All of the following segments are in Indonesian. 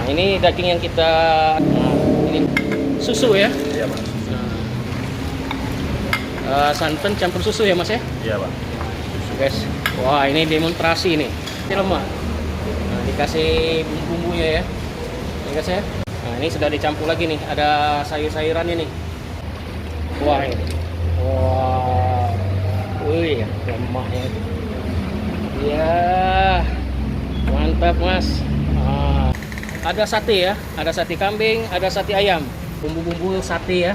ini daging yang kita, ini susu ya. Iya, Pak. Santan campur susu ya Mas ya. Iya, Pak. Guys, wah ini demonstrasi nih. Ini lemak. Nah, dikasih bumbunya ya. Ini guys ya. Nah, ini sudah dicampur lagi nih. Ada sayur-sayurannya nih. Wah ini. Wah. Wih, lemaknya itu. Ya. Mantap, Mas. Ada sate ya. Ada sate kambing, ada sate ayam. Bumbu-bumbu sate ya.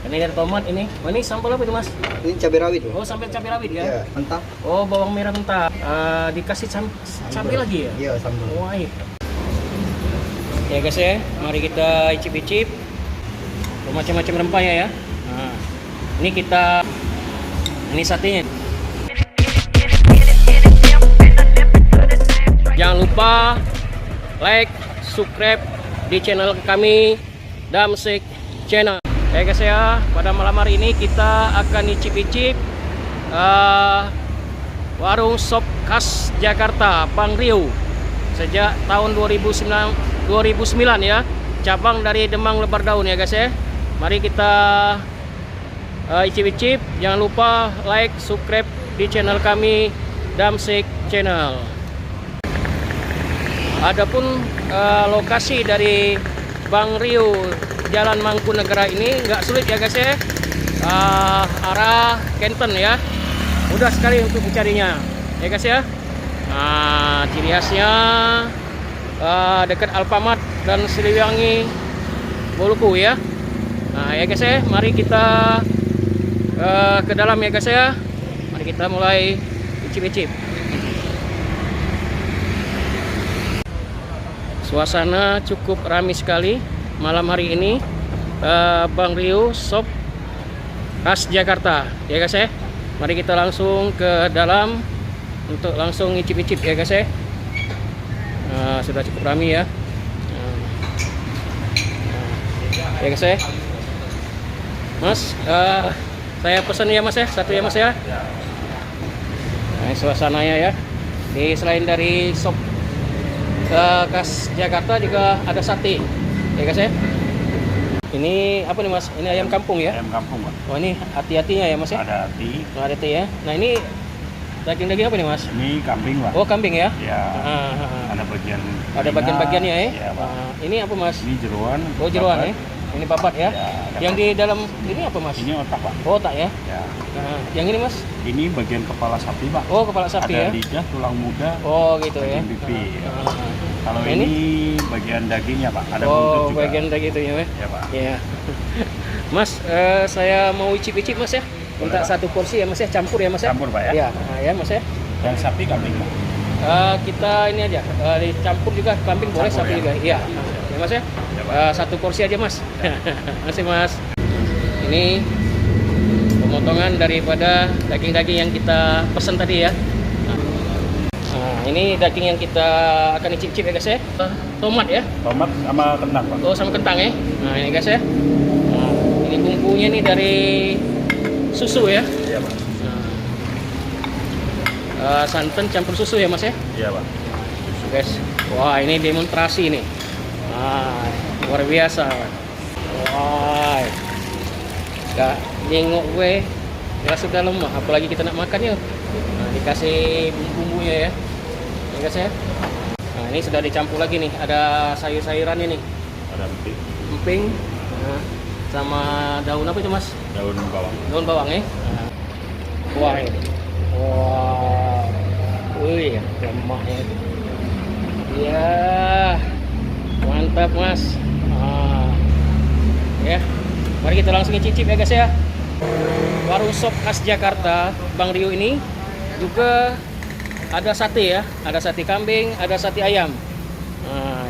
Ini ada tomat ini. Oh, ini sambal apa itu Mas? Ini cabai rawit. Oh, sambal cabai rawit ya? Iya, mentah. Oh, bawang merah mentah. Dikasih cabai lagi ya? Iya, sambal. Wah, iya. Ya guys ya, mari kita icip-icip macam-macam rempahnya ya. Nah, ini satenya. Jangan lupa like, subscribe di channel kami Damsik Channel. Ya guys ya, pada malam hari ini kita akan icip-icip warung sop khas Jakarta, Bang Rio. Sejak tahun 2009 ya, cabang dari Demang Lebar Daun ya guys ya. Mari kita icip-icip. Jangan lupa like, subscribe di channel kami Damsik Channel. Adapun lokasi dari Bang Rio Jalan Mangkunegara ini nggak sulit ya guys ya. Arah Kenten ya, mudah sekali untuk mencarinya ya guys ya. Ciri khasnya dekat Alfamart dan Siliwangi Boluku ya. Nah ya guys ya, mari kita ke dalam ya guys ya. Mari kita mulai icip-icip. Suasana cukup ramai sekali malam hari ini. Bang Rio sop khas Jakarta ya guys ya. Mari kita langsung ke dalam untuk langsung icip-icip ya guys ya. Sudah cukup ramai ya. Ya guys ya. Mas, saya pesan ya Mas ya, satu ya Mas ya. Nah, ini suasananya ya. Selain dari sop khas Jakarta juga ada sate ya guys ya. Ini apa nih Mas? Ini ayam kampung ya? Ayam kampung, Pak. Oh, ini hati-hatinya ya Mas ya? Ada hati. Oh, ada hati ya. Nah, ini daging-daging apa nih Mas? Ini kambing, Pak. Oh, kambing ya? Ya. Ada bagian. Ada bagian-bagiannya ya? Ya, Pak. Ini apa Mas? Ini jeroan. Oh, jeroan ya? Ini babat ya? Ya, yang di dalam ini apa Mas? Ini otak, Pak. Oh, otak ya? Ya. Yang ini Mas? Ini bagian kepala sapi, Pak. Oh, kepala sapi ya? Ada lidah, tulang muda. Oh, gitu ya? Bagian pipi. Kalau Nah, ini bagian dagingnya, Pak. Ada buntut oh, juga. bagian daging itu ya? Ya, Pak. Iya. Mas, saya mau icip-icip Mas ya. Minta Boleh, satu porsi ya Mas ya, campur ya Mas ya. Campur, Pak ya. Ya, nah, ya Mas ya. Yang sapi kambing, Pak. Kita ini aja dicampur juga kambing boleh, Campur, sapi ya? juga. Iya. Ya Mas ya. Ya, Pak. Satu porsi aja Mas. Masih Mas. Ini pemotongan daripada daging-daging yang kita pesan tadi ya. Nah, ini daging yang kita akan icip-icip ya guys ya. Tomat ya. Tomat sama kentang, Pak. Oh, sama kentang ya. Nah, ini guys ya. Nah, ini bumbunya nih dari susu ya. Iya, Pak. Santan campur susu ya Mas ya. Iya, Pak. Guys, wah ini demonstrasi nih. Luar biasa. Wah, gak nengok gue, ya sudah lemah. Apalagi kita nak makan ya. Nah, dikasih bumbunya ya. Ini guys ya. Nah, ini sudah dicampur lagi nih. Ada sayur-sayurannya nih. Ada Emping, sama daun apa itu Mas? daun bawang. Daun bawang ya. Wah ini. Wah, wih, lemahnya itu. Ya, mantap Mas. Ya, mari kita langsung cicip ya guys ya. Warung sop khas Jakarta Bang Rio ini juga ada sate ya, ada sate kambing, ada sate ayam.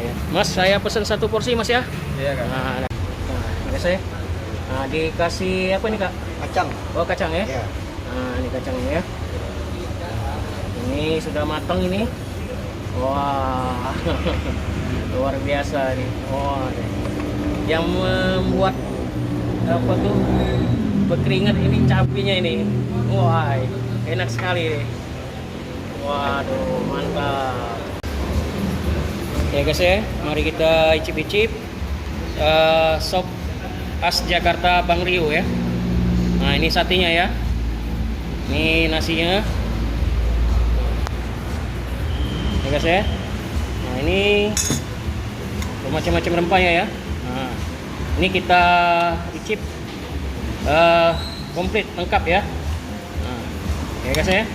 Ya. Mas, saya pesan satu porsi Mas ya. Iya, Kak. Nah, guys ya. Nah, dikasih apa nih Kak? Kacang. Oh, kacang ya. Iya. Nah, ini kacangnya ya. Ini sudah matang ini. Wah, luar biasa nih. Wah, yang membuat apa tuh berkeringat ini cabenya ini. Wah, enak sekali nih. Waduh, mantap. Ya guys ya, mari kita icip-icip sop khas Jakarta Bang Rio ya. Nah ini satenya ya, ini nasinya ya guys ya. Nah ini macam-macam rempahnya ya. Nah ini kita icip komplit lengkap ya. Nah, ya guys ya.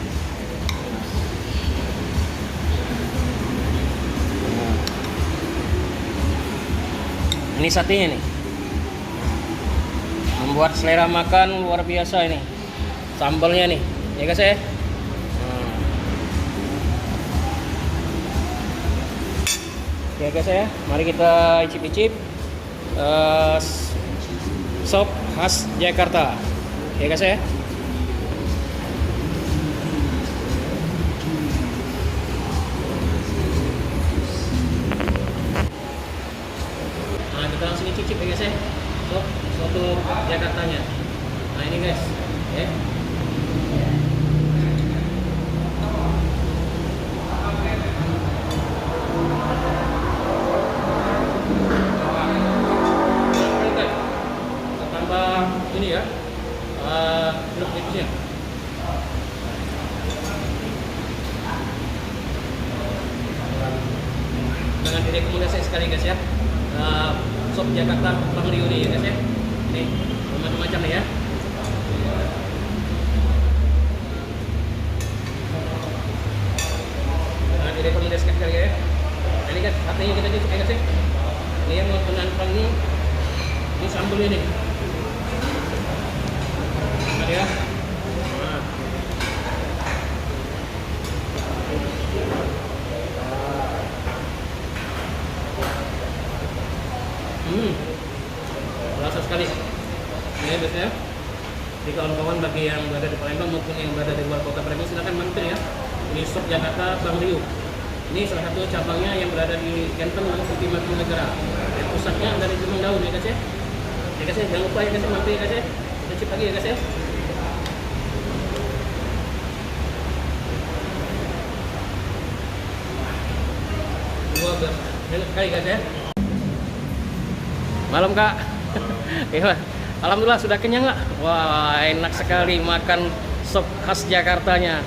Ini satenya nih, membuat selera makan luar biasa ini. Sambalnya nih, ya guys ya. Ya guys ya, mari kita icip-icip sop khas Jakarta, ya guys ya. Nah kita langsung cicip ya guys ya, soto Jakartanya. Nah ini guys ya. Kita tambah ini ya, jeruk nipisnya. Dengan direkomendasi sekali guys ya. Sop Jakarta Bang Rio nih ya guys ya. Nih, macam-macam nih ya. Nah, direkomendasikan sekali ya. Nah, ini kan artinya kita cicip ya guys ya. Ini yang menantang ini sambalnya nih. Nah, ya. Rasa sekali ya biasanya di kawan-kawan bagi yang berada di Palembang maupun yang berada di luar kota Palembang silahkan mampir ya. Ini sop Jakarta Bang Rio. Ini salah satu cabangnya yang berada di Kenten Putih Mangkunegara. Dan pusatnya dari Gunung Daun ya guys ya. Ya guys ya, jangan lupa ya guys ya, mampir ya guys ya. Kita cip lagi ya guys ya. Enak sekali guys ya. Malam kak. Ya, alhamdulillah sudah kenyang nggak? Wah enak sekali makan sop khas Jakartanya.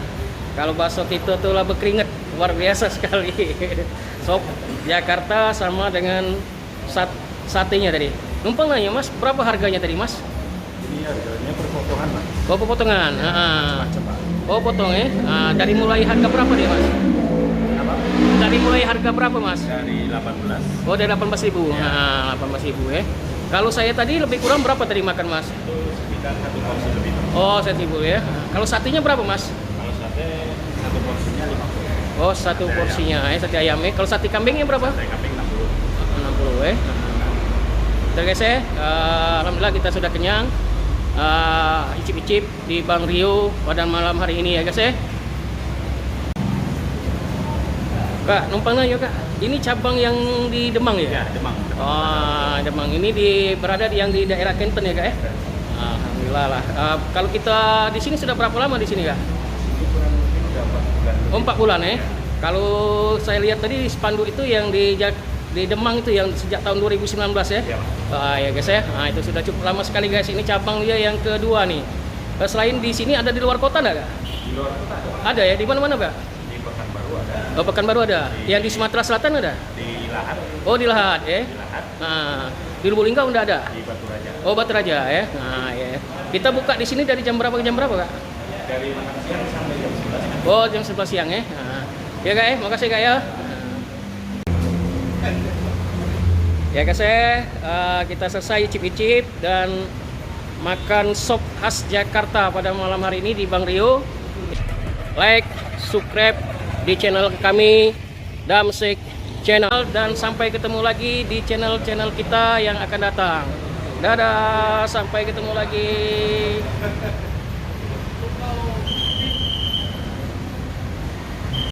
Kalau bakso Tito tuh lah berkeringat, luar biasa sekali. Sop Jakarta sama dengan satenya tadi. Numpang nanya mas, berapa harganya tadi mas? Ini harganya per potongan Pak. Oh potongan. Macam Pak. Oh potong ya. Dari mulai harga berapa dia mas? Apa? Dari mulai harga berapa mas? Dari 18. Oh dari 18.000. Ya. Nah 18.000 ya. Kalau saya tadi lebih kurang berapa tadi makan mas? Itu sekitar 1 porsi lebih. Oh 1.000 ya. Kalau satenya berapa mas? Kalau sate 1 porsinya 50. Oh satu porsinya ya sate ayamnya. Kalau sate kambingnya berapa? Sate kambing 60. 60 ya. Oke guys ya, alhamdulillah kita sudah kenyang. Icip-icip di Bang Rio pada malam hari ini ya guys ya. Kak, numpang nanya kak, ini cabang yang di Demang ya? Ya, Demang. Oh, Demang ini berada yang di daerah Kenten ya kak ya? Alhamdulillah lah. Kalau kita di sini sudah berapa lama di sini kak? Ini kurang lebih udah 4 bulan. Oh 4 bulan ya. Kalau saya lihat tadi spanduk itu yang di Demang itu yang sejak tahun 2019 ya? Ya, Ya guys ya, nah, itu sudah cukup lama sekali guys. Ini cabang dia yang kedua nih. Selain di sini ada di luar kota enggak kak? di luar kota ada. Ada ya, di mana-mana kak? Di Pekanbaru ada. Oh Pekanbaru ada. Yang di Sumatera Selatan ada? Di Lahat. Oh di Lahat ya. Di Lahat. Nah, di Lubulingga udah ada. Di Batu Raja. Oh Batu Raja ya. Nah ya. Kita buka di sini dari jam berapa ke jam berapa kak? Dari makan siang sampai jam 11. Oh jam 11 siang ya. Nah, ya kak ya, makasih kak ya. Ya guys ya, kita selesai icip-icip dan makan sop khas Jakarta pada malam hari ini di Bang Rio. Like, subscribe di channel kami Damsik Channel dan sampai ketemu lagi di channel-channel kita yang akan datang. Dadah, sampai ketemu lagi.